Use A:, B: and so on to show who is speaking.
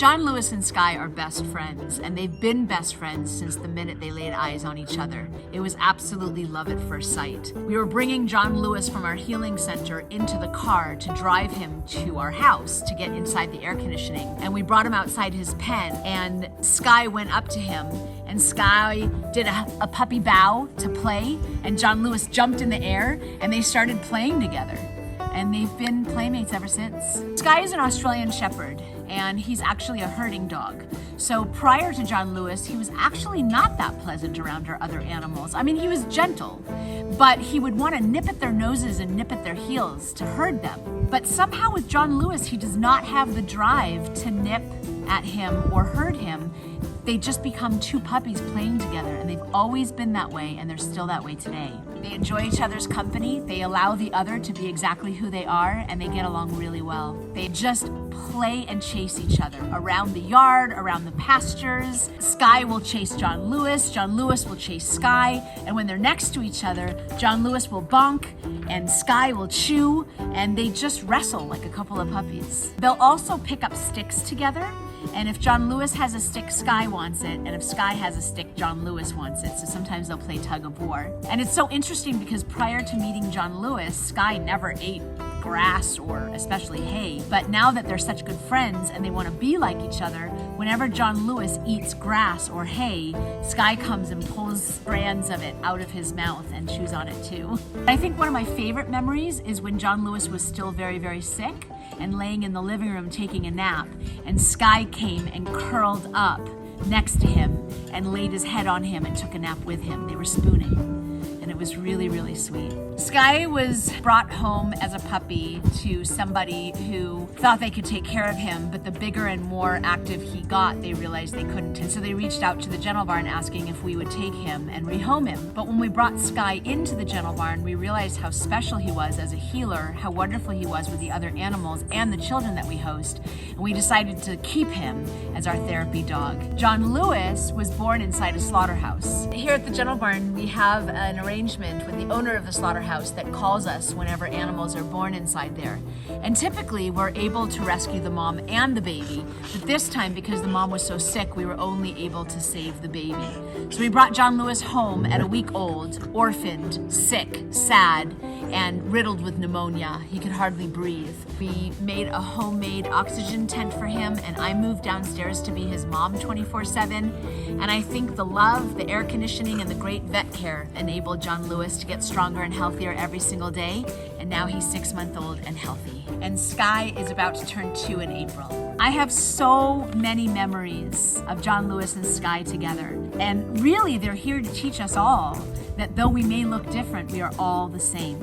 A: John Lewis and Sky are best friends, and they've been best friends since the minute they laid eyes on each other. It was absolutely love at first sight. We were bringing John Lewis from our healing center into the car to drive him to our house to get inside the air conditioning. And we brought him outside his pen, and Sky went up to him, and Sky did a puppy bow to play, and John Lewis jumped in the air, and they started playing together. And they've been playmates ever since. Sky is an Australian Shepherd, and he's actually a herding dog. So prior to John Lewis, he was actually not that pleasant around our other animals. I mean, he was gentle, but he would want to nip at their noses and nip at their heels to herd them. But somehow with John Lewis, he does not have the drive to nip at him or herd him. They just become two puppies playing together, and they've always been that way, and they're still that way today. They enjoy each other's company, they allow the other to be exactly who they are, and they get along really well. They just play and chase each other around the yard, around the pastures. Sky will chase John Lewis will chase Sky, and when they're next to each other, John Lewis will bonk, and Sky will chew, and they just wrestle like a couple of puppies. They'll also pick up sticks together. And if John Lewis has a stick, Sky wants it. And if Sky has a stick, John Lewis wants it. So sometimes they'll play tug of war. And it's so interesting because prior to meeting John Lewis, Sky never ate grass or especially hay. But now that they're such good friends and they want to be like each other, whenever John Lewis eats grass or hay, Sky comes and pulls strands of it out of his mouth and chews on it too. I think one of my favorite memories is when John Lewis was still very, very sick and laying in the living room taking a nap, and Sky came and curled up next to him and laid his head on him and took a nap with him. They were spooning, and it was really, really sweet. Sky was brought home as a puppy to somebody who thought they could take care of him, but the bigger and more active he got, they realized they couldn't. And so they reached out to the Gentle Barn asking if we would take him and rehome him. But when we brought Sky into the Gentle Barn, we realized how special he was as a healer, how wonderful he was with the other animals and the children that we host. And we decided to keep him as our therapy dog. John Lewis was born inside a slaughterhouse. Here at the Gentle Barn, we have an arrangement with the owner of the slaughterhouse that calls us whenever animals are born inside there. And typically we're able to rescue the mom and the baby, but this time because the mom was so sick, we were only able to save the baby. So we brought John Lewis home at a week old, orphaned, sick, sad, and riddled with pneumonia. He could hardly breathe. We made a homemade oxygen tent for him, and I moved downstairs to be his mom 24/7. And I think the love, the air conditioning, and the great vet care enabled John Lewis to get stronger and healthier every single day. And now he's 6 months old and healthy. And Sky is about to turn 2 in April. I have so many memories of John Lewis and Sky together. And really, they're here to teach us all that though we may look different, we are all the same.